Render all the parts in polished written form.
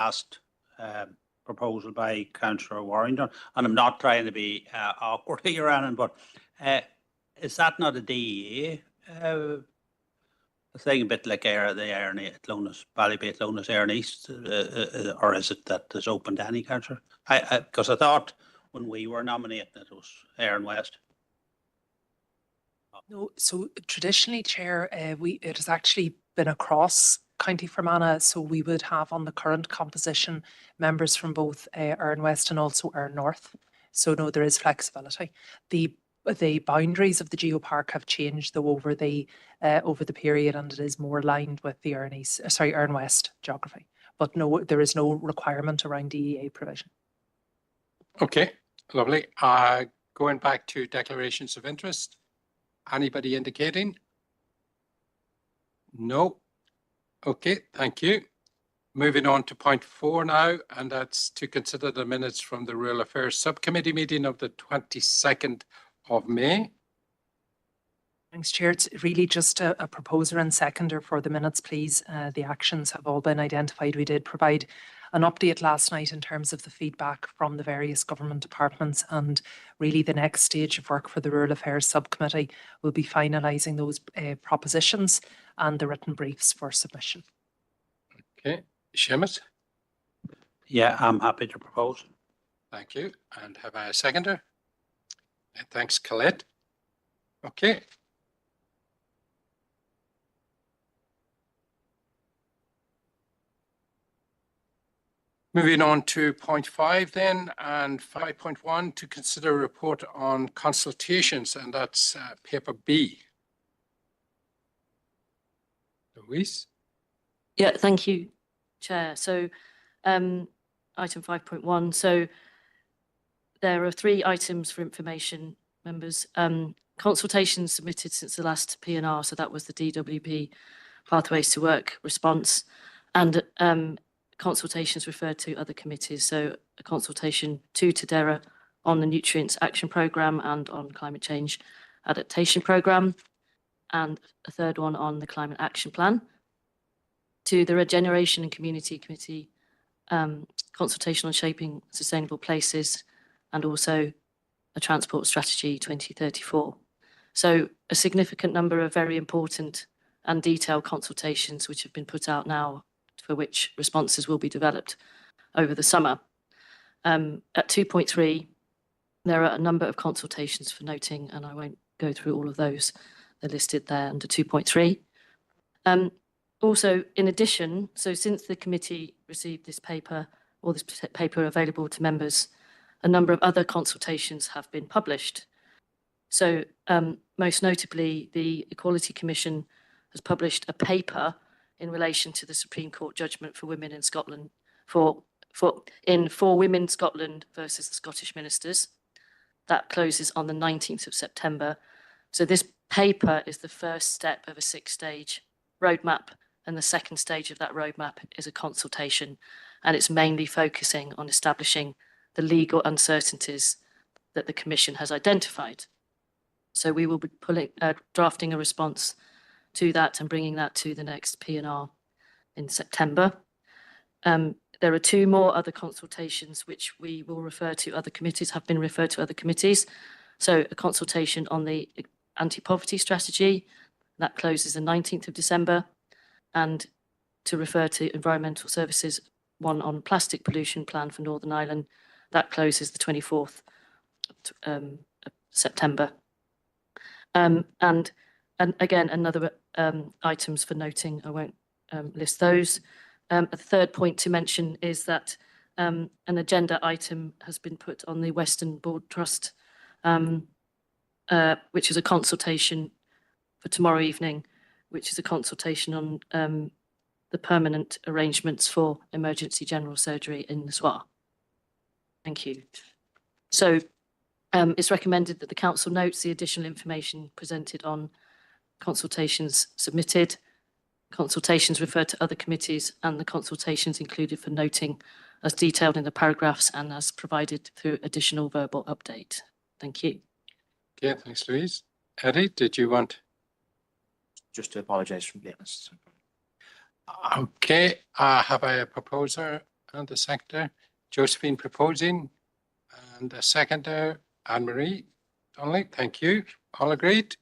last proposal by Councillor Warrington, and I'm not trying to be awkward here, Annan, but is that not a DEA thing, a bit like the Ayrn at Lowness, Ballybay at Lowness, Ayrn East, or is it that is open to any councillor? Because I thought when we were nominating it was Ayrn West. No, so traditionally, Chair, it has actually been across County Fermanagh, so we would have on the current composition members from both Ayrn West and also Ayrn North. So no, there is flexibility. The boundaries of the geopark have changed though over the period, and it is more aligned with the Ayrn West geography. But no, there is no requirement around DEA provision. Okay, lovely. Going back to declarations of interest. Anybody indicating? No. Okay, thank you. Moving on to point 4 now, and that's to consider the minutes from the Rural Affairs Subcommittee meeting of the 22nd of May. Thanks, Chair. It's really just a proposer and seconder for the minutes, please. The actions have all been identified. We did provide an update last night in terms of the feedback from the various government departments, and really the next stage of work for the Rural Affairs Subcommittee will be finalising those propositions and the written briefs for submission. Okay, Seamus? Yeah, I'm happy to propose. Thank you. And have I a seconder? And thanks, Colette. Okay. Moving on to point 5 then, and 5.1 to consider a report on consultations, and that's paper B. Louise? Yeah, thank you, Chair. So item 5.1. So there are 3 items for information, members. Consultations submitted since the last P&R, so that was the DWP Pathways to Work response, and consultations referred to other committees. So a consultation to DERA on the Nutrients Action Programme and on Climate Change Adaptation Programme, and a third one on the Climate Action Plan. To the Regeneration and Community Committee, consultation on shaping sustainable places, and also a Transport Strategy 2034. So a significant number of very important and detailed consultations which have been put out now, for which responses will be developed over the summer. At 2.3, there are a number of consultations for noting, and I won't go through all of those. They're listed there under 2.3. Also, in addition, so since the committee received this paper, or this paper available to members, a number of other consultations have been published. So most notably, the Equality Commission has published a paper in relation to the Supreme Court judgment for women in Scotland, for Women Scotland versus the Scottish Ministers. That closes on the 19th of September. So this paper is the first step of a 6-stage roadmap, and the second stage of that roadmap is a consultation, and it's mainly focusing on establishing the legal uncertainties that the Commission has identified. So we will be drafting a response to that and bringing that to the next P&R in September. There are 2 more other consultations which we will refer to other committees, have been referred to other committees. So a consultation on the anti-poverty strategy, that closes the 19th of December, and to refer to environmental services, one on plastic pollution plan for Northern Ireland, that closes the 24th of September. And again, another items for noting, I won't list those. A third point to mention is that an agenda item has been put on the Western Board Trust, which is a consultation for tomorrow evening, which is a consultation on the permanent arrangements for emergency general surgery in the SWA. Thank you. So it's recommended that the Council notes the additional information presented on consultations submitted, consultations referred to other committees, and the consultations included for noting as detailed in the paragraphs and as provided through additional verbal update. Thank you. Okay, thanks, Louise. Eddie, did you want? Just to apologise from lateness. Okay, have I a proposer? and the seconder. Josephine proposing, and a seconder, Anne-Marie Donnelly. Thank you. All agreed?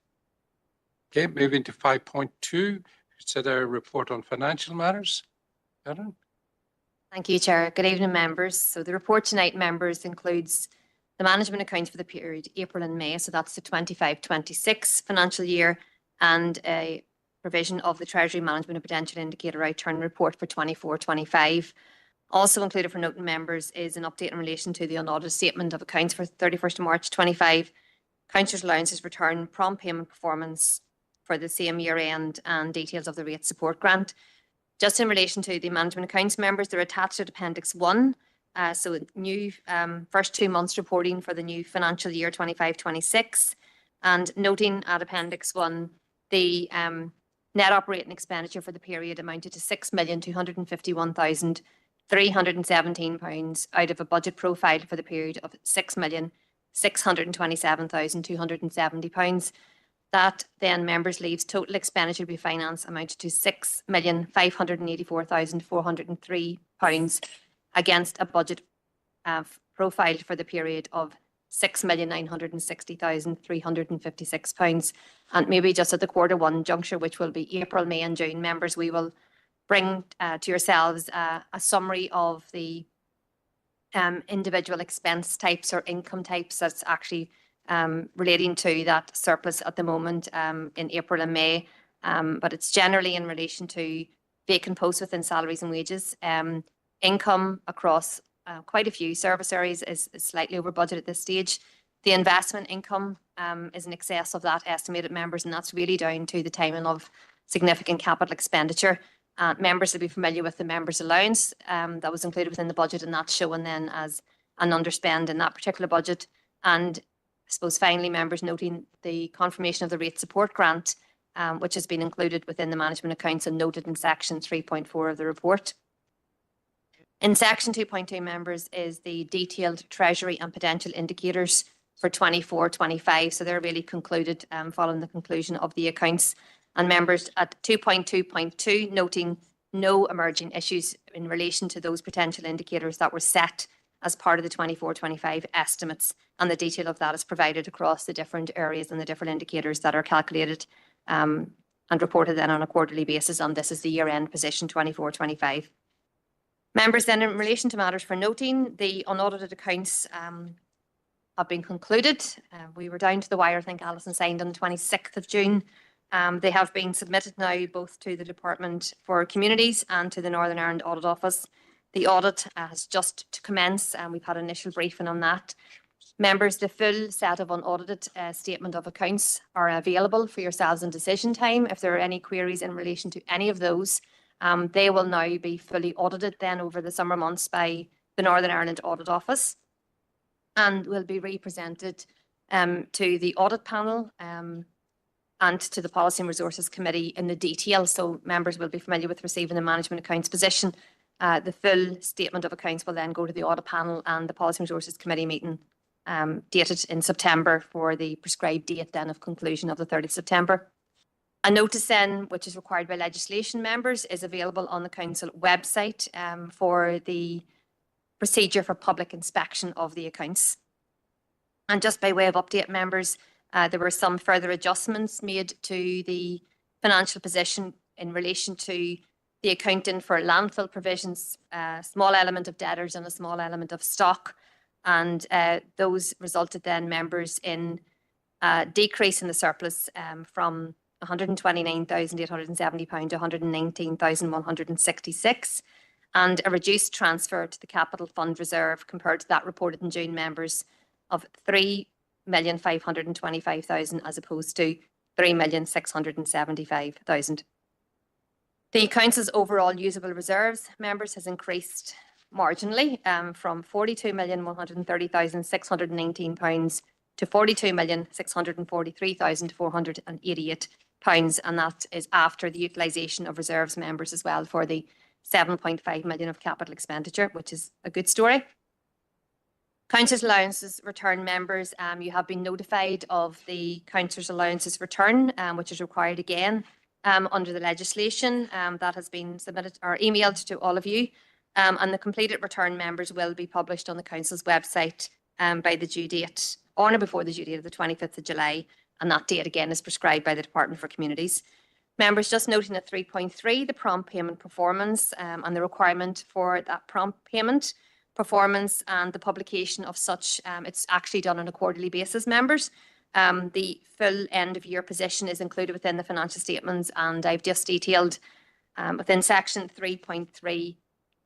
Okay, moving to 5.2, consider a report on financial matters. Ellen? Thank you, Chair. Good evening, members. So the report tonight, members, includes the management accounts for the period April and May. So that's the 25-26 financial year, and a provision of the Treasury Management and Prudential Indicator Outturn report for 24-25. Also included for noting, members, is an update in relation to the unaudited statement of accounts for 31st of March 25, councillors' allowances return, prompt payment performance for the same year end, and details of the rate support grant. Just in relation to the management accounts, members, they're attached to Appendix 1. So new first 2 months reporting for the new financial year 25-26. And noting at Appendix 1, the net operating expenditure for the period amounted to £6,251,317 out of a budget profile for the period of £6,627,270. That then, members, leaves total expenditure to be financed amounted to £6,584,403 against a budget profile for the period of £6,960,356. And maybe just at the Q1 juncture, which will be April, May and June, members, we will bring to yourselves a summary of the individual expense types or income types that's actually relating to that surplus at the moment in April and May. But it's generally in relation to vacant posts within salaries and wages. Income across quite a few service areas is slightly over budget at this stage. The investment income is in excess of that estimated, members, and that's really down to the timing of significant capital expenditure. Members will be familiar with the members' allowance that was included within the budget, and that's shown then as an underspend in that particular budget. And I suppose finally, members, noting the confirmation of the rate support grant, which has been included within the management accounts and noted in section 3.4 of the report. In section 2.2, members, is the detailed Treasury and Prudential indicators for 24-25. So they're really concluded following the conclusion of the accounts. And members, at 2.2.2, noting no emerging issues in relation to those potential indicators that were set as part of the 24-25 estimates, and the detail of that is provided across the different areas and the different indicators that are calculated and reported then on a quarterly basis, and this is the year-end position 24-25. Members, then, in relation to matters for noting, the unaudited accounts have been concluded. We were down to the wire, I think Alison signed on the 26th of June. They have been submitted now both to the Department for Communities and to the Northern Ireland Audit Office. The audit has just to commence, and we've had an initial briefing on that. Members, the full set of unaudited statement of accounts are available for yourselves in decision time. If there are any queries in relation to any of those, they will now be fully audited then over the summer months by the Northern Ireland Audit Office, and will be represented to the audit panel and to the Policy and Resources Committee in the detail. So members will be familiar with receiving the management accounts position. The full statement of accounts will then go to the audit panel and the Policy and Resources Committee meeting dated in September for the prescribed date then of conclusion of the 30th September. A notice then, which is required by legislation, members, is available on the Council website for the procedure for public inspection of the accounts. And just by way of update, members, there were some further adjustments made to the financial position in relation to the accounting for landfill provisions, a small element of debtors and a small element of stock. And those resulted then, members, in a decrease in the surplus from £129,870 to £119,166, and a reduced transfer to the capital fund reserve compared to that reported in June, members, of £3,525,000 as opposed to £3,675,000. The Council's overall usable reserves, members, has increased marginally from £42,130,619 to £42,643,488, and that is after the utilisation of reserves, members, as well, for the £7.5 million of capital expenditure, which is a good story. Councillors' allowances return, members, you have been notified of the councillors' allowances return, which is required again under the legislation that has been submitted or emailed to all of you. And the completed return members will be published on the council's website by the due date, on or before the due date of the 25th of July. And that date again is prescribed by the Department for Communities. Members, just noting at 3.3, the prompt payment performance and the requirement for that prompt payment performance and the publication of such, it's actually done on a quarterly basis, members. The full end of year position is included within the financial statements, and I've just detailed within section 3.3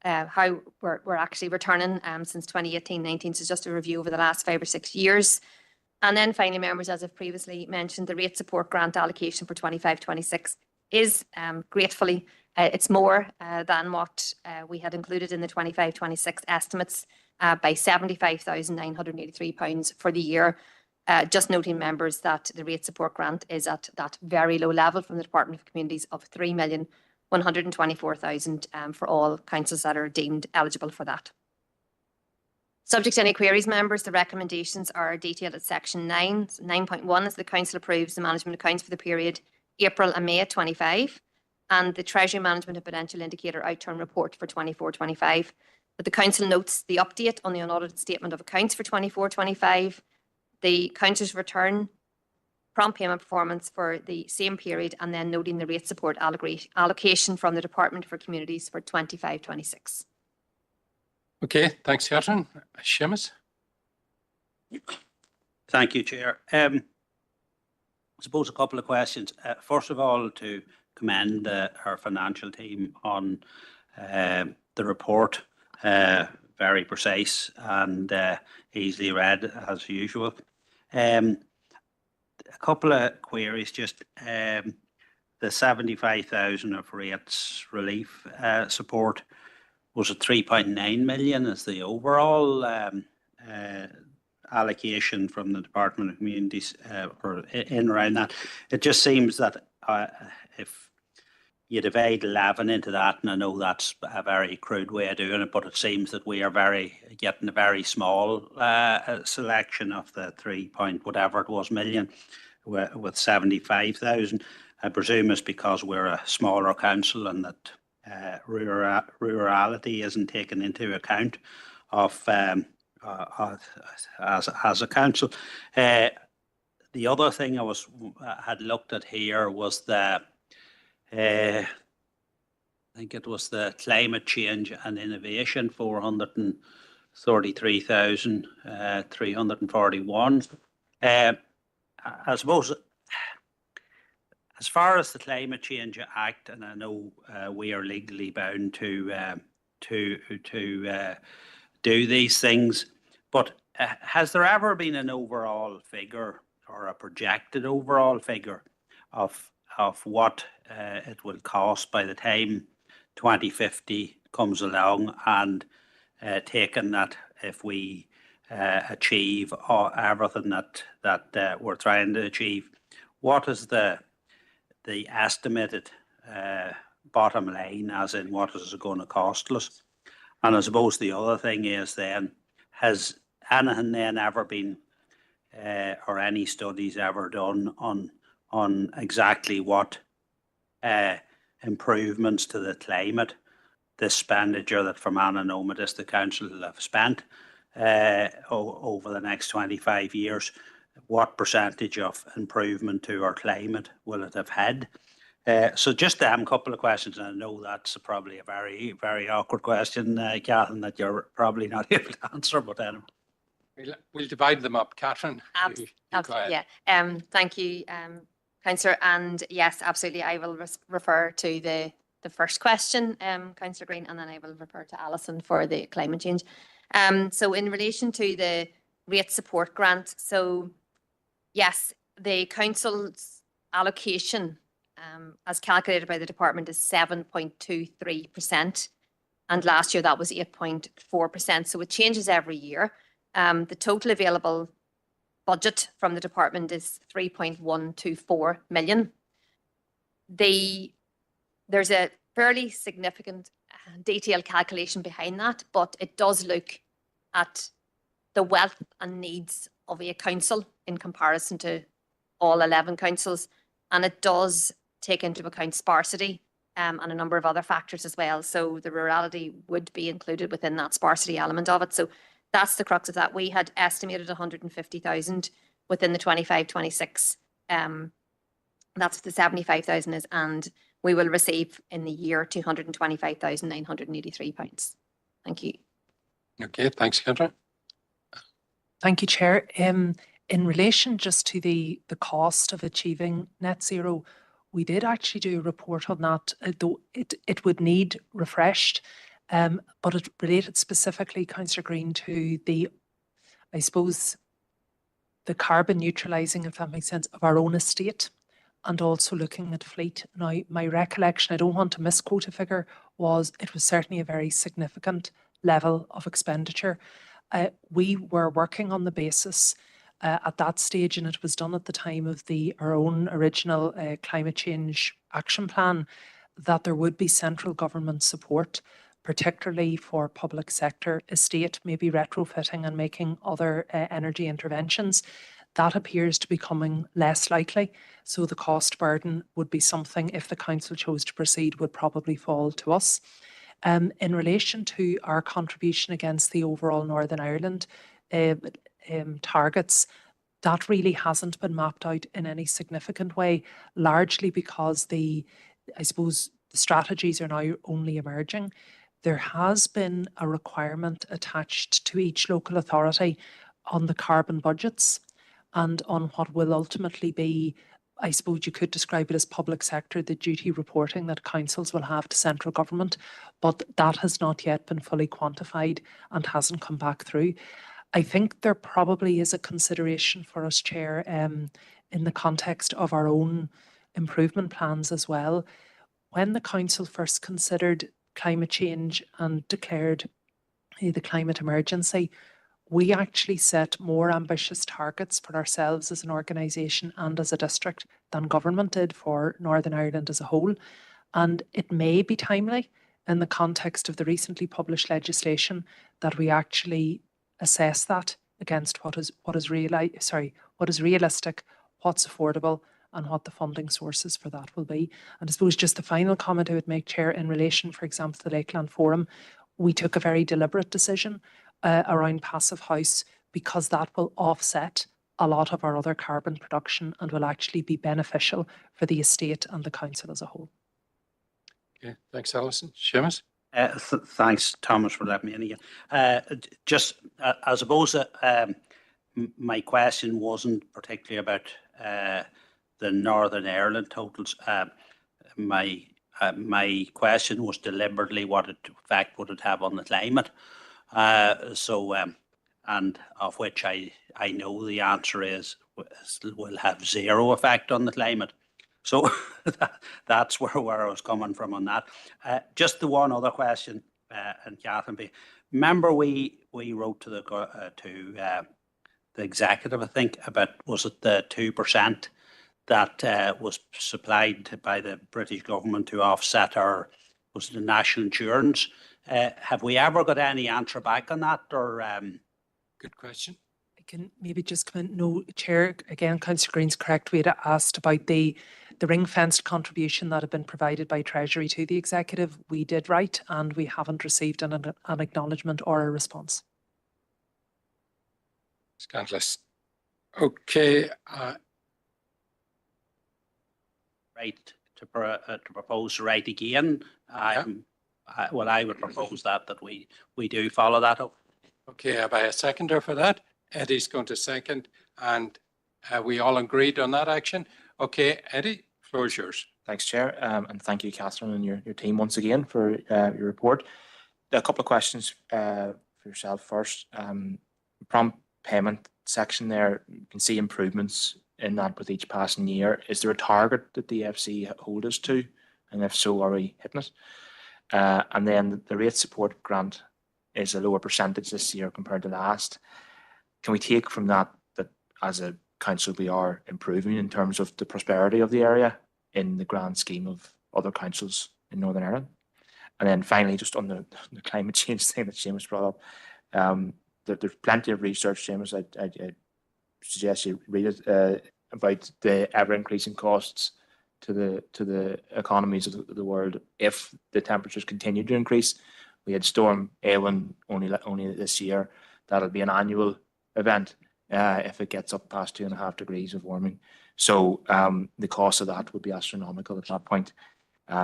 how we're actually returning since 2018-19, so just a review over the last 5 or 6 years. And then finally, members, as I've previously mentioned, the rate support grant allocation for 25-26 is gratefully, it's more than what we had included in the 25-26 estimates by £75,983 for the year. Just noting, members, that the rate support grant is at that very low level from the Department of Communities of £3,124,000 for all councils that are deemed eligible for that. Subject to any queries, members, the recommendations are detailed at section 9. 9.1 is the council approves the management accounts for the period April and May 25, and the Treasury Management and Potential Indicator Outturn Report for 24-25. But the council notes the update on the unaudited statement of accounts for 24-25, the council's return prompt payment performance for the same period, and then noting the rate support allocation from the Department for Communities for 25-26. Okay, thanks, Catherine. Seamus? Thank you, Chair. I suppose a couple of questions. First of all, to commend our financial team on the report. Very precise and easily read as usual. A couple of queries, just the 75,000 of rates relief support. Was it 3.9 million as the overall allocation from the Department of Communities or in around that? It just seems that if you divide 11 into that, and I know that's a very crude way of doing it, but it seems that we are getting a very small selection of the 3 point whatever it was million with 75,000. I presume it's because we're a smaller council and that rurality isn't taken into account of as a council. The other thing I had looked at here was I think it was the climate change and innovation, 433,341. I suppose, as far as the Climate Change Act, and I know we are legally bound to do these things, but has there ever been an overall figure or a projected overall figure of what it will cost by the time 2050 comes along, and taking that if we achieve everything that we're trying to achieve, what is the estimated bottom line, as in what is it going to cost us? And I suppose the other thing is then, has anything then ever been or any studies ever done on exactly what improvements to the climate, the expenditure that Fermanagh and Omidis, the council, have spent over the next 25 years, what percentage of improvement to our climate will it have had? So just a couple of questions, and I know that's probably a very, very awkward question, Catherine, that you're probably not able to answer, but anyway. We'll divide them up. Catherine? Absolutely, yeah. Thank you, Councillor. And yes, absolutely, I will refer to the first question, Councillor Green, and then I will refer to Alison for the climate change. So in relation to the rate support grant, so yes, the council's allocation as calculated by the department is 7.23%, and last year that was 8.4%, so it changes every year. The total available budget from the department is 3.124 million. There's a fairly significant detailed calculation behind that, but it does look at the wealth and needs of a council in comparison to all 11 councils, and it does take into account sparsity and a number of other factors as well. So the rurality would be included within that sparsity element of it. So that's the crux of that. We had estimated 150,000 within the 25-26. That's what the 75,000 is, and we will receive in the year £225,983. Thank you. Okay, thanks, Kendra. Thank you, Chair. In relation just to the cost of achieving net zero, we did actually do a report on that, though it would need refreshed, but it related specifically, Councillor Green, to the, I suppose, the carbon neutralising, if that makes sense, of our own estate, and also looking at fleet. Now, my recollection, I don't want to misquote a figure, was it was certainly a very significant level of expenditure. We were working on the basis at that stage, and it was done at the time of our own original climate change action plan, that there would be central government support, particularly for public sector estate, maybe retrofitting and making other energy interventions. That appears to be becoming less likely. So the cost burden would be something, if the council chose to proceed, would probably fall to us. In relation to our contribution against the overall Northern Ireland targets, that really hasn't been mapped out in any significant way, largely because I suppose the strategies are now only emerging. There has been a requirement attached to each local authority on the carbon budgets and on what will ultimately be, I suppose you could describe it as public sector, the duty reporting that councils will have to central government, but that has not yet been fully quantified and hasn't come back through. I think there probably is a consideration for us, Chair, in the context of our own improvement plans as well. When the council first considered climate change and declared the climate emergency, we actually set more ambitious targets for ourselves as an organisation and as a district than government did for Northern Ireland as a whole. And it may be timely in the context of the recently published legislation that we actually assess that against what is realistic, what's affordable, and what the funding sources for that will be. And I suppose just the final comment I would make, Chair, in relation, for example, to the Lakeland Forum, we took a very deliberate decision around Passive House because that will offset a lot of our other carbon production and will actually be beneficial for the estate and the council as a whole. Okay, thanks, Alison. Seamus? Thanks, Thomas, for letting me in again. I suppose my question wasn't particularly about the Northern Ireland totals. My question was deliberately what effect would it have on the climate. And of which I know the answer is will have zero effect on the climate. So that's where I was coming from on that. Just the one other question, and Catherine, remember we wrote to the executive, I think, about, was it the 2% that was supplied by the British government to offset was it the national insurance? Have we ever got any answer back on that, or? Good question. I can maybe just come in. No, Chair, again, Councillor Green's correct. We had asked about the ring-fenced contribution that had been provided by Treasury to the executive. We did write, and we haven't received an acknowledgement or a response. Scandalous. Okay. Right, to propose to write again. Yeah. I would propose that we do follow that up. Okay, have I a seconder for that? Eddie's going to second, and we all agreed on that action. Okay, Eddie, floor is yours. Thanks, Chair, and thank you, Catherine, and your team once again for your report. A couple of questions for yourself first. Prompt payment section there, you can see improvements in that with each passing year. Is there a target that the FC hold us to? And if so, are we hitting it? And then the rate support grant is a lower percentage this year compared to last. Can we take from that as a council we are improving in terms of the prosperity of the area in the grand scheme of other councils in Northern Ireland? And then finally, just on the climate change thing that Seamus brought up, there's plenty of research, Seamus, I suggest you read it, about the ever-increasing costs to the economies of the world if the temperatures continue to increase. We had Storm Eowyn only this year. That'll be an annual event if it gets up past 2.5 degrees of warming. So the cost of that would be astronomical at that point.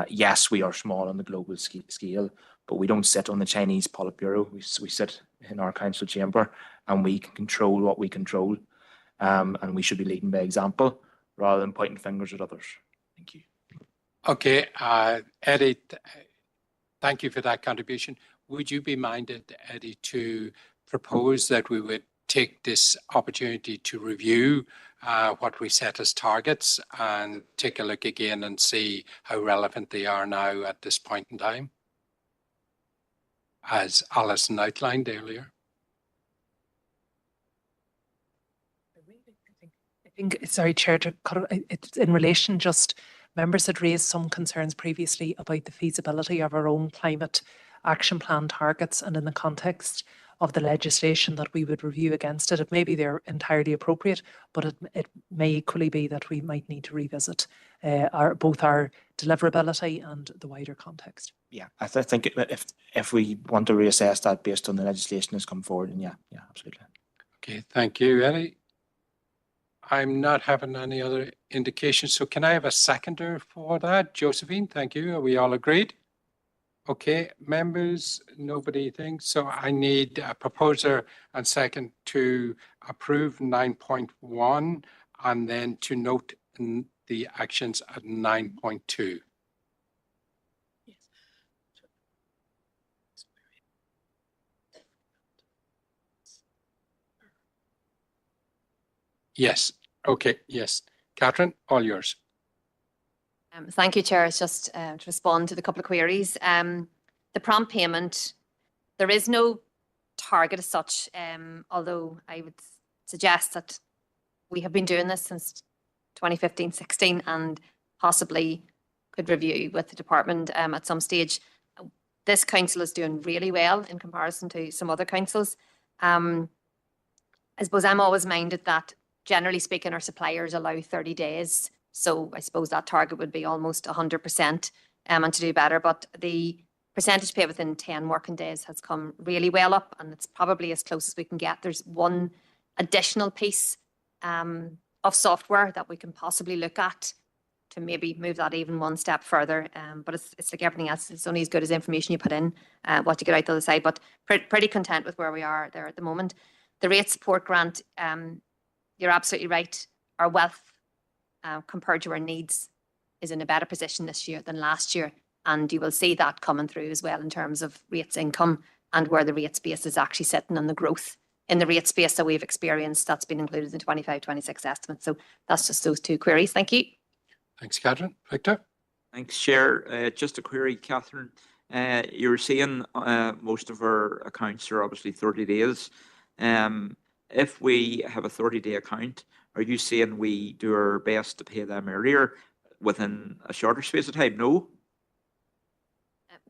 Yes, we are small on the global scale, but we don't sit on the Chinese Politburo. We sit in our council chamber, and we can control what we control. And we should be leading by example rather than pointing fingers at others. Thank you. Okay, Eddie, thank you for that contribution. Would you be minded, Eddie, to propose that we would take this opportunity to review what we set as targets and take a look again and see how relevant they are now at this point in time, as Alison outlined earlier? I think, sorry, Chair, to cut it, it's in relation, just members had raised some concerns previously about the feasibility of our own climate action plan targets, and in the context of the legislation that we would review against it. It may be they're entirely appropriate, but it may equally be that we might need to revisit both our deliverability and the wider context. Yeah, I think if we want to reassess that based on the legislation that's come forward, and yeah, absolutely. Okay, thank you, Eddie. I'm not having any other indications, so can I have a seconder for that? Josephine, thank you. Are we all agreed? Okay, members, nobody thinks. So I need a proposer and second to approve 9.1 and then to note the actions at 9.2. Yes. Okay. Yes. Catherine, all yours. Thank you, Chair. It's just to respond to the couple of queries. The prompt payment, there is no target as such, although I would suggest that we have been doing this since 2015-16 and possibly could review with the department at some stage. This council is doing really well in comparison to some other councils. I suppose I'm always minded that, generally speaking, our suppliers allow 30 days. So I suppose that target would be almost 100% and to do better. But the percentage pay within 10 working days has come really well up, and it's probably as close as we can get. There's one additional piece of software that we can possibly look at to maybe move that even one step further. But it's like everything else. It's only as good as the information you put in, what you get out the other side. But pretty content with where we are there at the moment. The rate support grant, you're absolutely right. Our wealth compared to our needs is in a better position this year than last year. And you will see that coming through as well in terms of rates income and where the rate space is actually sitting and the growth in the rate space that we've experienced. That's been included in 25-26 estimates. So that's just those two queries. Thank you. Thanks, Catherine. Victor? Thanks, Chair. Just a query, Catherine. You're saying most of our accounts are obviously 30 days. If we have a 30-day account, are you saying we do our best to pay them earlier within a shorter space of time? No?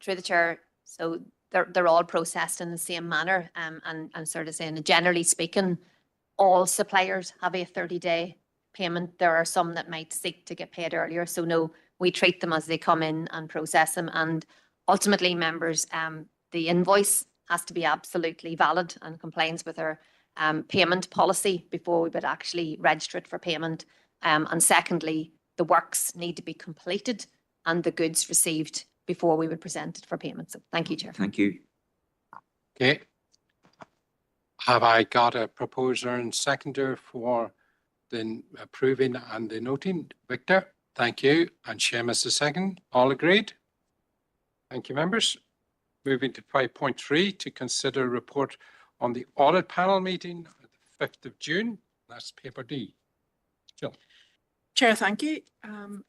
Through the Chair, so they're all processed in the same manner, and sort of saying, generally speaking, all suppliers have a 30-day payment. There are some that might seek to get paid earlier. So no, we treat them as they come in and process them. And ultimately, members, the invoice has to be absolutely valid and compliance with our payment policy before we would actually register it for payment. And secondly, the works need to be completed and the goods received before we would present it for payment. So thank you, Chair. Thank you. Okay. Have I got a proposer and seconder for the approving and the noting? Victor, thank you. And Seamus the second. All agreed? Thank you, members. Moving to 5.3 to consider a report on the audit panel meeting on the 5th of June. That's paper D. Jill. Chair, thank you.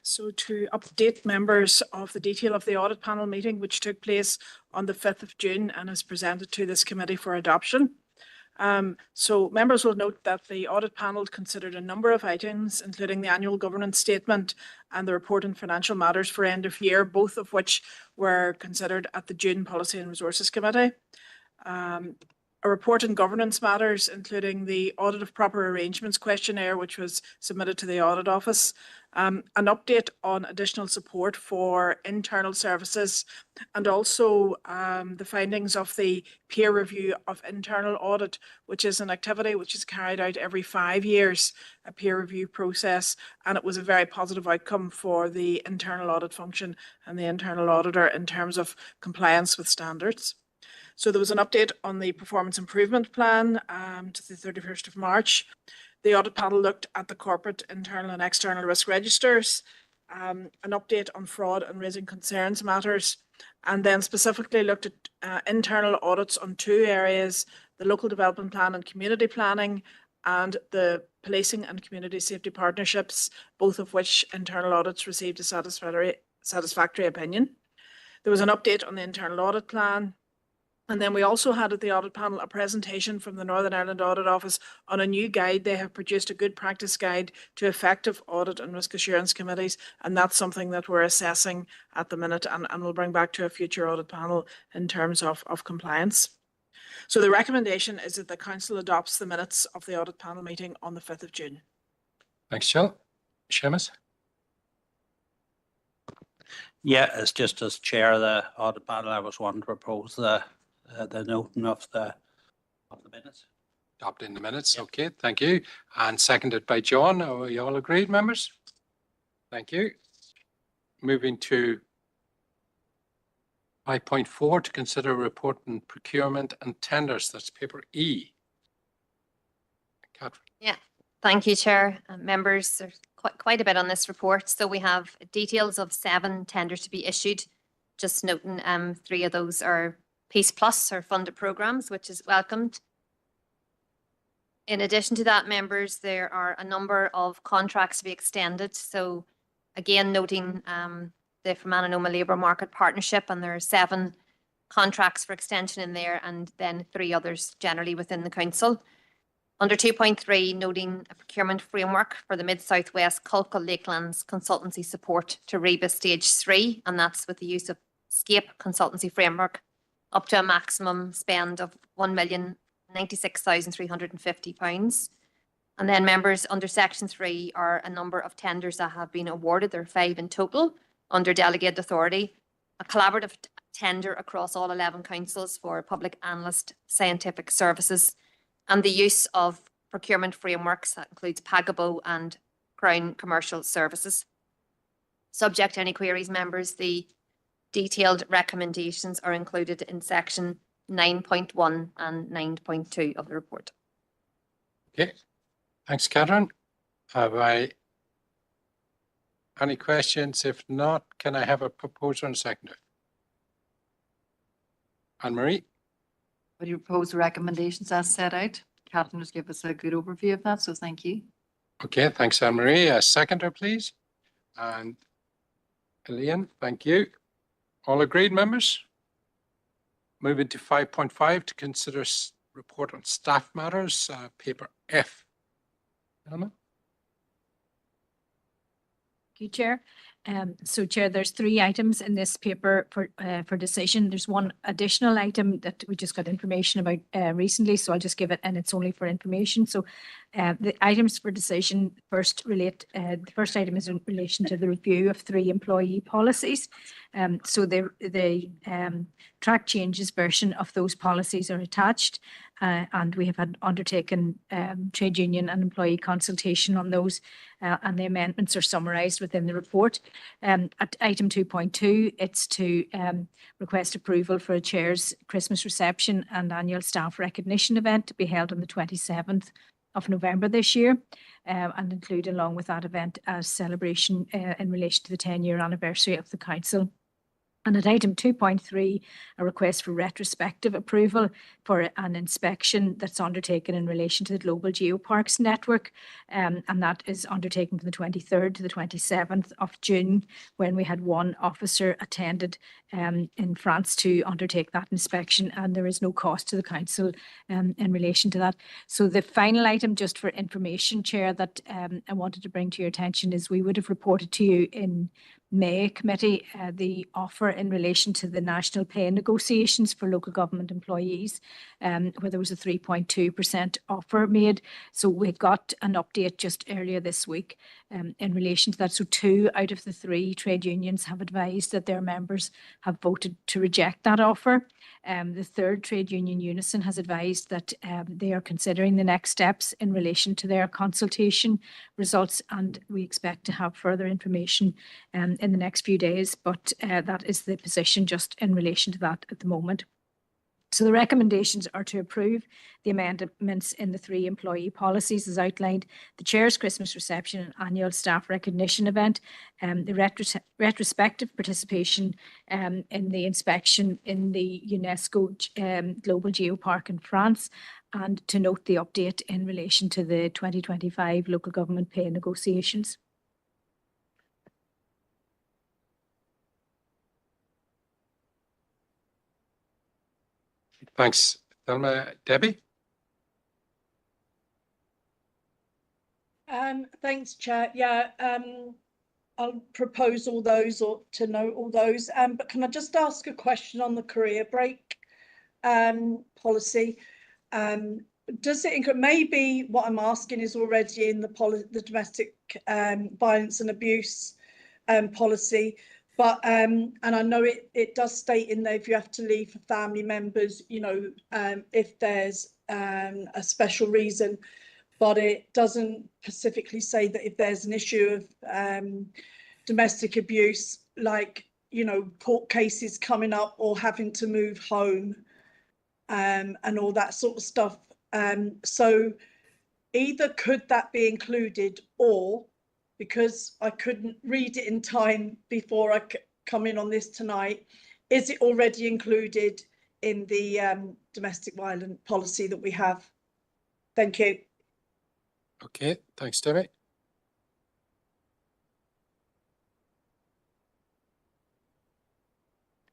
So to update members of the detail of the audit panel meeting, which took place on the 5th of June and is presented to this committee for adoption. So members will note that the audit panel considered a number of items, including the annual governance statement and the report on financial matters for end of year, both of which were considered at the June Policy and Resources Committee. a report on governance matters, including the audit of proper arrangements questionnaire, which was submitted to the audit office, an update on additional support for internal services, and also the findings of the peer review of internal audit, which is an activity which is carried out every 5 years, a peer review process, and it was a very positive outcome for the internal audit function and the internal auditor in terms of compliance with standards. So there was an update on the performance improvement plan to the 31st of March. The audit panel looked at the corporate internal and external risk registers, an update on fraud and raising concerns matters, and then specifically looked at internal audits on 2 areas, the local development plan and community planning, and the policing and community safety partnerships, both of which internal audits received a satisfactory opinion. There was an update on the internal audit plan. And then we also had at the audit panel a presentation from the Northern Ireland Audit Office on a new guide. They have produced a good practice guide to effective audit and risk assurance committees. And that's something that we're assessing at the minute and we'll bring back to a future audit panel in terms of compliance. So the recommendation is that the council adopts the minutes of the audit panel meeting on the 5th of June. Thanks, Jill. Seamus? Yeah, it's just as chair of the audit panel, I was wanting to propose the noting of the minutes. Adopting the minutes. Okay, thank you. And seconded by John. Are you all agreed, members? Thank you. Moving to 5.4 to consider report on procurement and tenders. That's paper E. Catherine. Yeah, thank you, Chair. Members, there's quite a bit on this report. So we have details of 7 tenders to be issued. Just noting 3 of those are Peace Plus or funded programs, which is welcomed. In addition to that, members, there are a number of contracts to be extended. So again, noting the Fermanagh Labour Market Partnership, and there are 7 contracts for extension in there, and then 3 others generally within the council. Under 2.3, noting a procurement framework for the Mid-South West Culkle Lakelands consultancy support to REBA Stage 3, and that's with the use of SCAPE consultancy framework up to a maximum spend of £1,096,350. And then members, under section 3 are a number of tenders that have been awarded. There are 5 in total under delegated authority. A collaborative tender across all 11 councils for public analyst scientific services, and the use of procurement frameworks that includes Pagabo and Crown Commercial Services. Subject to any queries, members, the detailed recommendations are included in section 9.1 and 9.2 of the report. Okay, thanks, Catherine. Have I any questions? If not, can I have a proposer and seconder? Anne-Marie? Would you propose the recommendations as set out? Catherine has given us a good overview of that, so thank you. Okay, thanks, Anne-Marie. A seconder, please. And Elaine, thank you. All agreed, members? Moving to 5.5 to consider report on staff matters, paper F. Elma? Thank you, Chair. So, Chair, there's 3 items in this paper for decision. There's one additional item that we just got information about recently, so I'll just give it, and it's only for information. So, the items for decision first relate. The first item is in relation to the review of 3 employee policies. So the track changes version of those policies are attached, and we have had undertaken trade union and employee consultation on those, and the amendments are summarised within the report. At item 2.2, it's to request approval for a chair's Christmas reception and annual staff recognition event to be held on the 27th of November this year, and include along with that event a celebration in relation to the 10-year anniversary of the council. And at item 2.3, a request for retrospective approval for an inspection that's undertaken in relation to the Global Geoparks Network. And that is undertaken from the 23rd to the 27th of June, when we had 1 officer attended in France to undertake that inspection, and there is no cost to the council in relation to that. So the final item, just for information, Chair, that I wanted to bring to your attention is we would have reported to you in May committee the offer in relation to the national pay negotiations for local government employees, where there was a 3.2% offer made. So we got an update just earlier this week in relation to that. So 2 out of the 3 trade unions have advised that their members have voted to reject that offer. The 3rd trade union, Unison, has advised that they are considering the next steps in relation to their consultation results, and we expect to have further information in the next few days, but that is the position just in relation to that at the moment. So the recommendations are to approve the amendments in the 3 employee policies as outlined: the Chair's Christmas reception and annual staff recognition event, the retrospective participation in the inspection in the UNESCO Global Geopark in France, and to note the update in relation to the 2025 local government pay negotiations. Thanks, Thelma. Debbie? Thanks, Chair. Yeah, I'll propose all those or to note all those. But can I just ask a question on the career break policy? Does it include, maybe what I'm asking is already in the domestic violence and abuse policy, but and I know it does state in there if you have to leave for family members, you know, if there's a special reason, but it doesn't specifically say that if there's an issue of domestic abuse, like, you know, court cases coming up or having to move home and all that sort of stuff. So either could that be included, or, because I couldn't read it in time before I come in on this tonight, is it already included in the domestic violence policy that we have? Thank you. Okay, thanks, Debbie.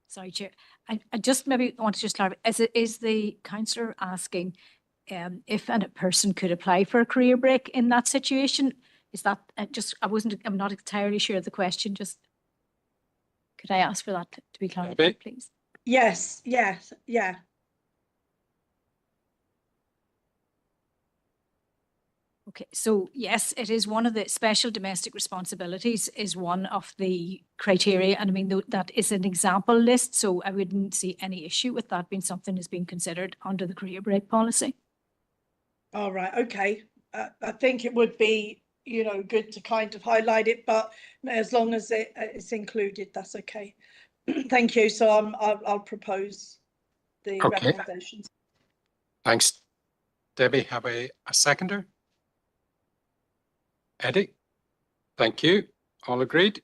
Sorry, Chair. I just maybe want to just clarify, is the councillor asking if a person could apply for a career break in that situation? Is that I'm not entirely sure of the question. Just could I ask for that to be clarified, please? Yes, yes, yeah. Okay, so yes, it is one of the special domestic responsibilities is one of the criteria. And I mean, that is an example list. So I wouldn't see any issue with that being something that's being considered under the career break policy. All right, okay. I think it would be, you know, good to kind of highlight it, but as long as it's included, that's okay. Thank you. So I'll propose the recommendations. Thanks, Debbie. Have a seconder? Eddie? Thank you. All agreed?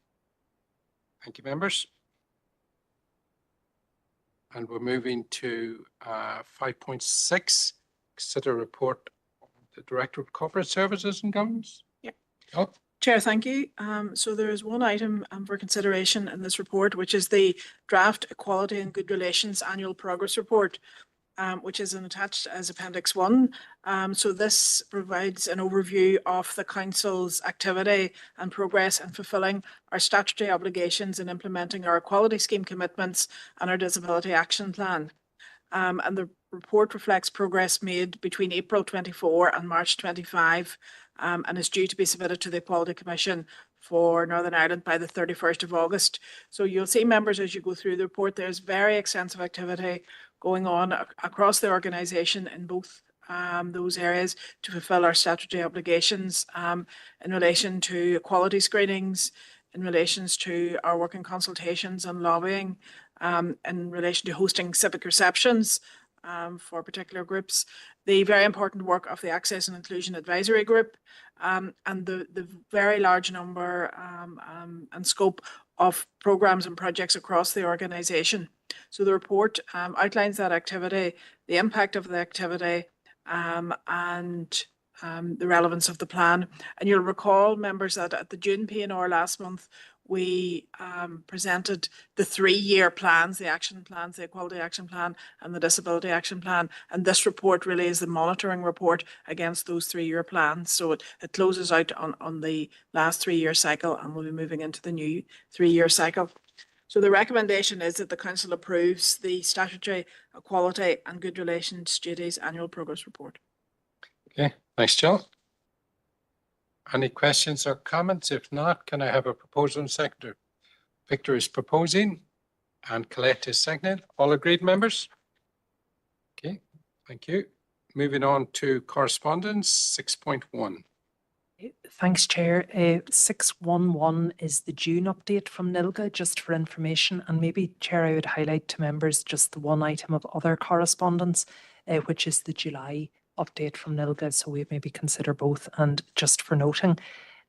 Thank you, members. And we're moving to 5.6, consider report of the Director of Corporate Services and Governance. Yeah. Oh. Chair, thank you. So there is one item for consideration in this report, which is the draft Equality and Good Relations Annual Progress Report, which is attached as Appendix 1. So this provides an overview of the Council's activity and progress in fulfilling our statutory obligations in implementing our Equality Scheme commitments and our Disability Action Plan. And the report reflects progress made between April 24 and March 25, and is due to be submitted to the Equality Commission for Northern Ireland by the 31st of August. So you'll see, members, as you go through the report, there's very extensive activity going on across the organisation in both those areas to fulfil our statutory obligations in relation to equality screenings, in relation to our working consultations and lobbying, in relation to hosting civic receptions for particular groups, the very important work of the Access and Inclusion Advisory Group, and the very large number and scope of programmes and projects across the organisation. So the report outlines that activity, the impact of the activity, and the relevance of the plan. And you'll recall, members, that at the June P&R last month, we presented the 3-year plans, the action plans, the Equality Action Plan and the Disability Action Plan. And this report really is the monitoring report against those 3-year plans. So it closes out on the last 3-year cycle, and we'll be moving into the new 3-year cycle. So the recommendation is that the council approves the Statutory Equality and Good Relations Duties Annual Progress Report. Okay, thanks, Jill. Any questions or comments? If not, can I have a proposal and seconder? Victor is proposing and Colette is seconding. All agreed, members? Okay, thank you. Moving on to correspondence 6.1. Thanks, Chair. 611 is the June update from NILGA, just for information. And maybe, Chair, I would highlight to members just the one item of other correspondence, which is the July update from NILGA. So we maybe consider both. And just for noting,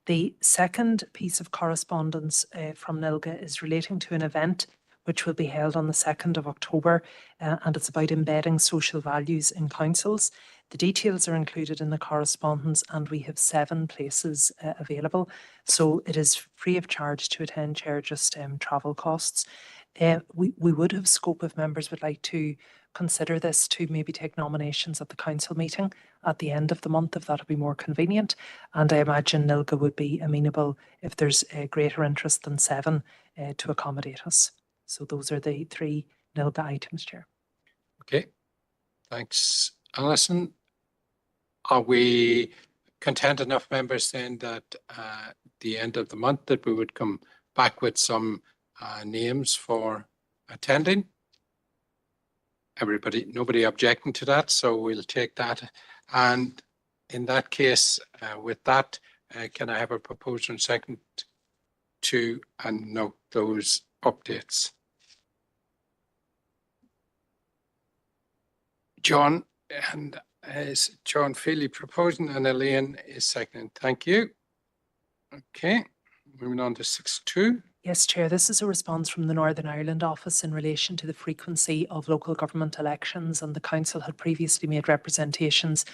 the second piece of correspondence from NILGA is relating to an event which will be held on the 2nd of October, and it's about embedding social values in councils. The details are included in the correspondence, and we have 7 places available. So it is free of charge to attend, Chair, just travel costs. We would have scope if members would like to consider this to maybe take nominations at the council meeting at the end of the month, if that would be more convenient. And I imagine NILGA would be amenable if there's a greater interest than 7 to accommodate us. So those are the 3 NILGA items, Chair. Okay, thanks, Alison. Are we content enough, members, then that the end of the month that we would come back with some names for attending? Everybody, nobody objecting to that, so we'll take that. And in that case, with that, can I have a proposal and second to note those updates? John, and is John Feely proposing and Elaine is seconding. Thank you. Okay, moving on to 6.2. Yes, Chair, this is a response from the Northern Ireland office in relation to the frequency of local government elections, and the council had previously made representations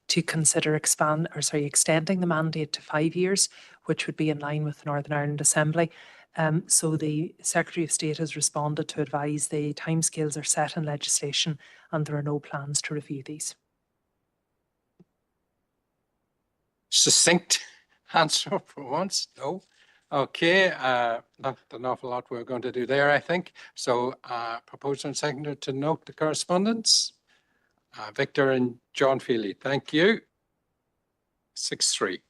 to consider extending the mandate to 5 years, which would be in line with the Northern Ireland Assembly. So the Secretary of State has responded to advise the timescales are set in legislation and there are no plans to review these. Succinct answer for once. No. Okay, not an awful lot we're going to do there, I think. So proposal and seconder to note the correspondence. Victor and John Feely, thank you. 6.3.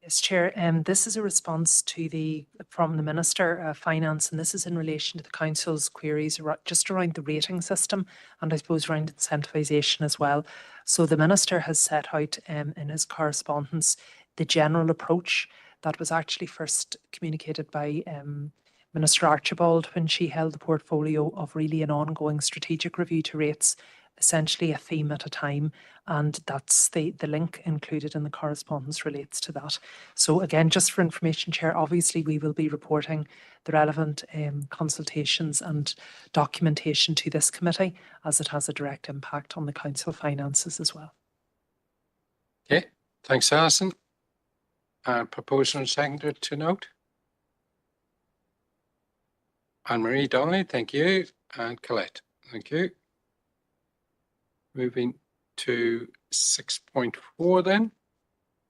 Yes, Chair. This is a response to from the Minister of Finance, and this is in relation to the Council's queries just around the rating system and I suppose around incentivisation as well. So the Minister has set out in his correspondence the general approach that was actually first communicated by Minister Archibald when she held the portfolio of really an ongoing strategic review to rates, essentially a theme at a time, and that's the link included in the correspondence relates to that. So again, just for information, Chair, obviously we will be reporting the relevant consultations and documentation to this committee as it has a direct impact on the council finances as well. Okay, thanks, Alison. Proposal and seconder to note. Anne-Marie Donnelly, thank you, and Colette, thank you. Moving to 6.4 then.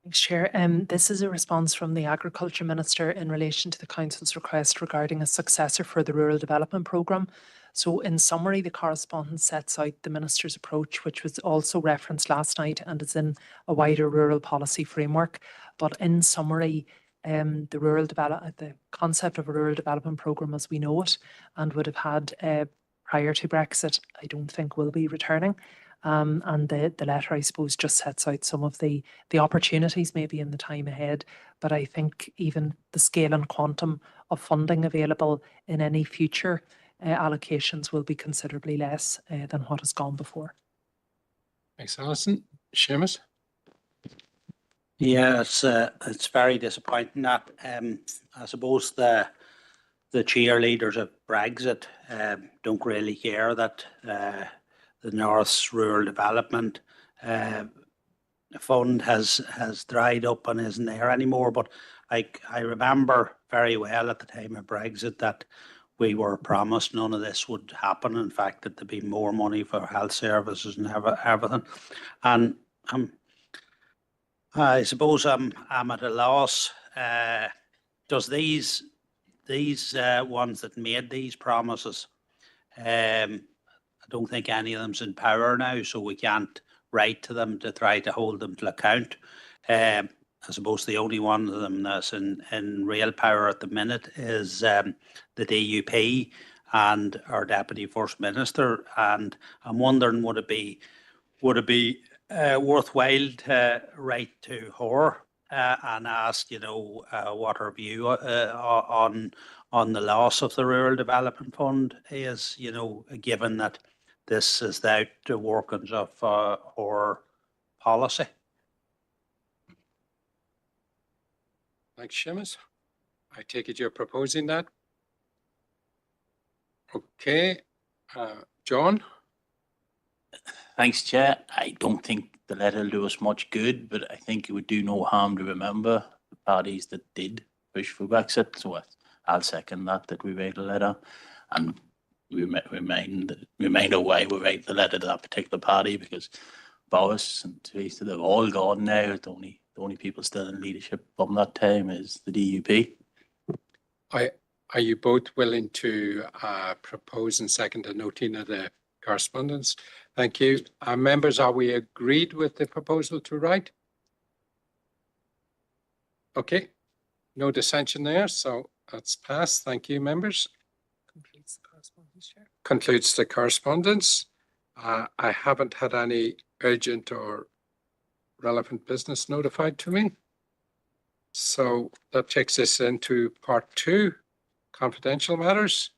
Thanks, Chair. This is a response from the Agriculture Minister in relation to the Council's request regarding a successor for the Rural Development Programme. So in summary, the correspondence sets out the Minister's approach, which was also referenced last night and is in a wider rural policy framework. But in summary, the concept of a rural development programme as we know it and would have had prior to Brexit, I don't think will be returning. And the letter, I suppose, just sets out some of the opportunities maybe in the time ahead. But I think even the scale and quantum of funding available in any future allocations will be considerably less than what has gone before. Thanks, Alison. Seamus? Yeah, it's very disappointing that I suppose the cheerleaders of Brexit don't really care that the North's rural development fund has dried up and isn't there anymore. But I remember very well at the time of Brexit that we were promised none of this would happen. In fact, that there'd be more money for health services and everything. And I suppose I'm at a loss. Does these ones that made these promises, I don't think any of them's in power now, so we can't write to them to try to hold them to account. I suppose the only one of them that's in real power at the minute is the DUP and our Deputy First Minister. And I'm wondering, would it be worthwhile to write to her and ask, what her view on the loss of the Rural Development Fund is, given that this is the workings of her policy. Thanks, Seamus. I take it you're proposing that? Okay, John? Thanks, Chair. I don't think the letter will do us much good, but I think it would do no harm to remember the parties that did push for Brexit. So I'll second that we write a letter and we remind why we write the letter to that particular party, because Boris and Theresa, they've all gone now. The only people still in leadership from that time is the DUP. Are you both willing to propose and second a noting of the correspondence? Thank you. Members, are we agreed with the proposal to write? Okay, no dissension there, so that's passed. Thank you, members. Completes the correspondence, Chair. Concludes the correspondence. I haven't had any urgent or relevant business notified to me. So that takes us into part 2, confidential matters.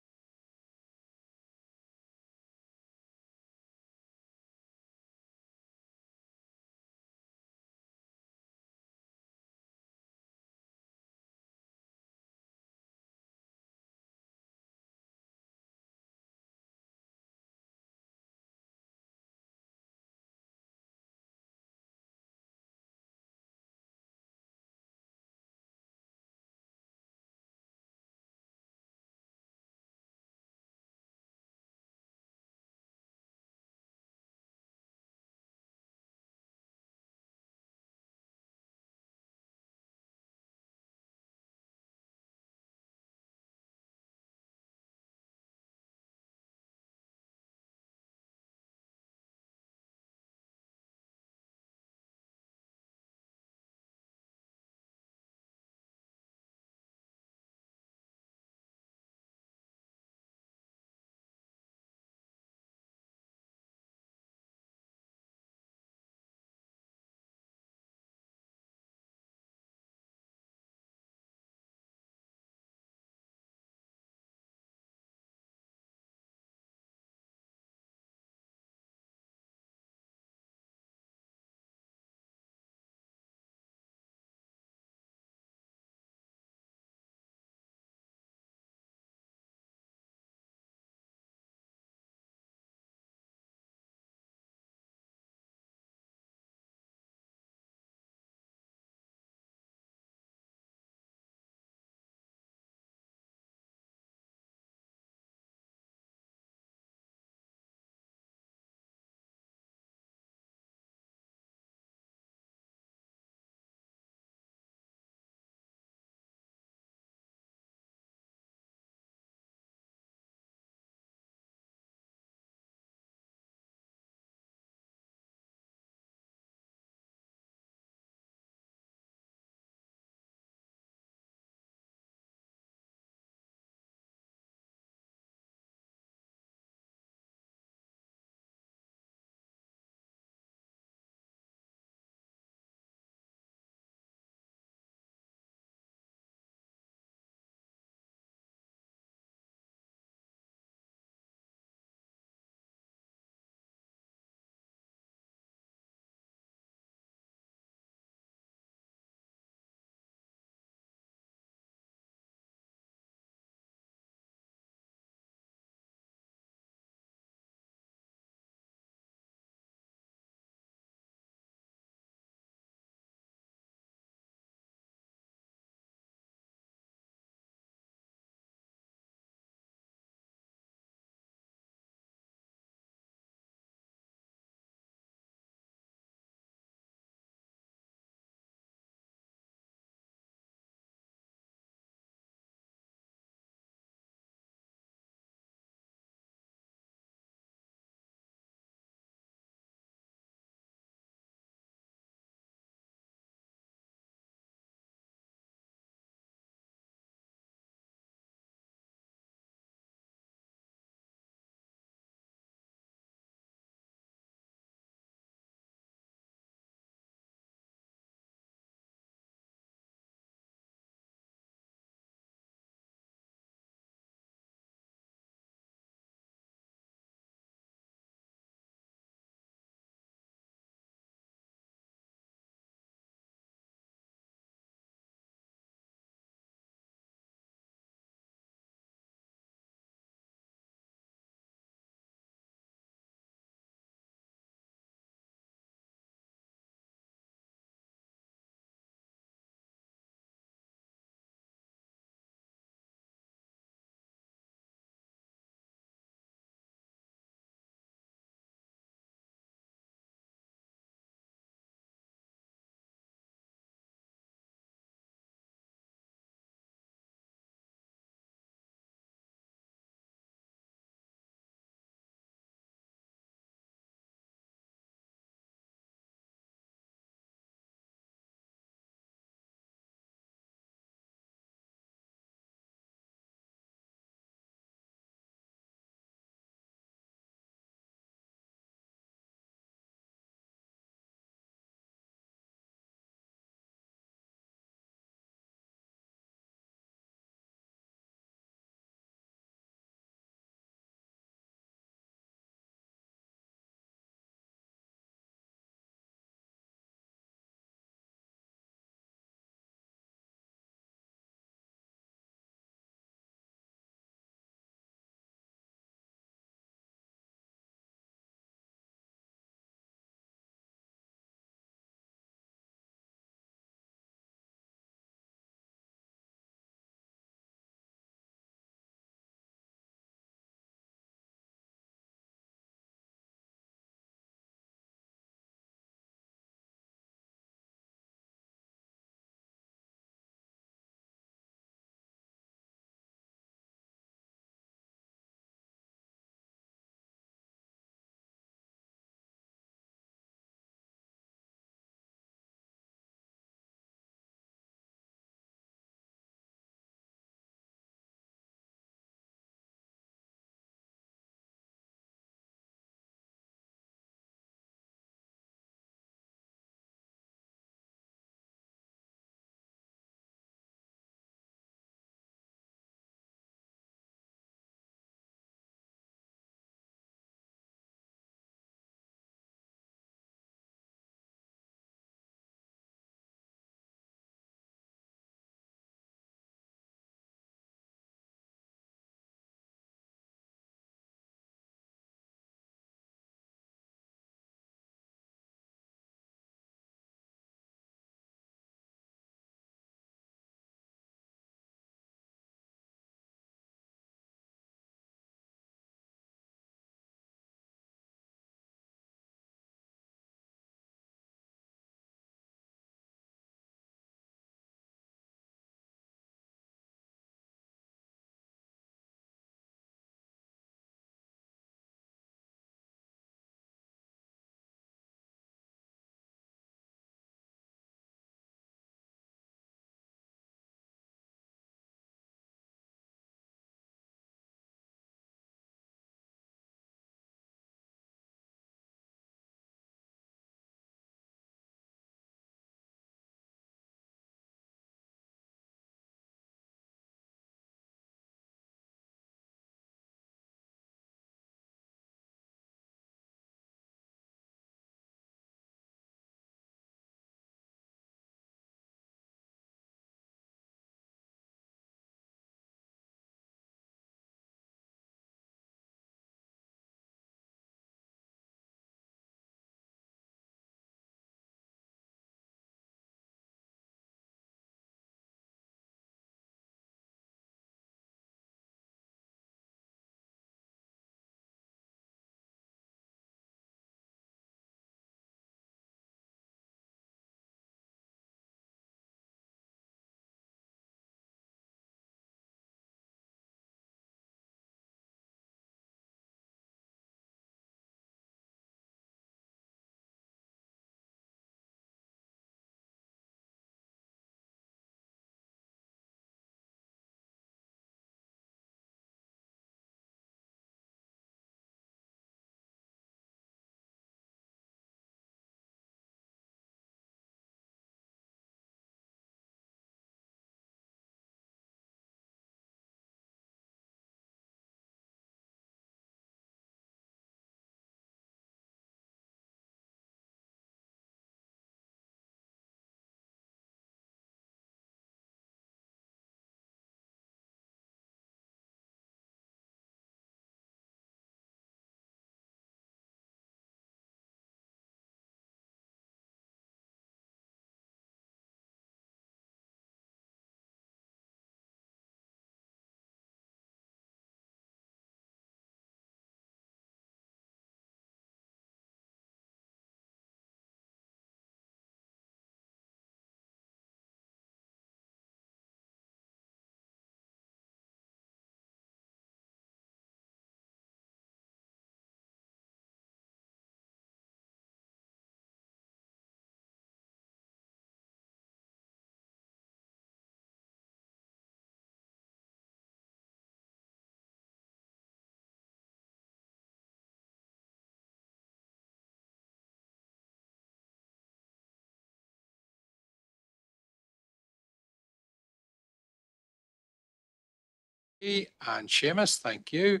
And Seamus, thank you.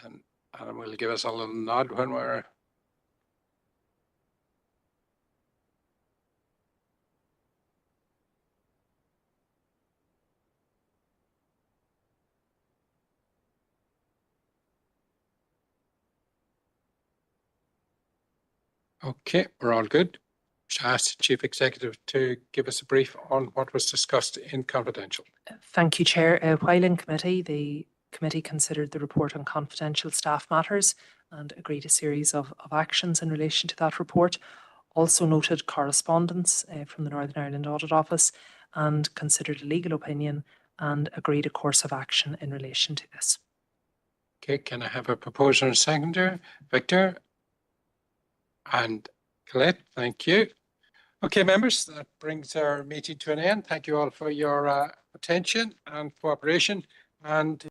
And Adam will give us a little nod when we're okay, we're all good. Shall I ask the Chief Executive to give us a brief on what was discussed in confidential? Thank you, Chair. While in committee, the committee considered the report on confidential staff matters and agreed a series of actions in relation to that report. Also noted correspondence from the Northern Ireland Audit Office and considered a legal opinion and agreed a course of action in relation to this. Okay, can I have a proposer and seconder? Victor and Colette, thank you. Okay, members, that brings our meeting to an end. Thank you all for your attention and cooperation. And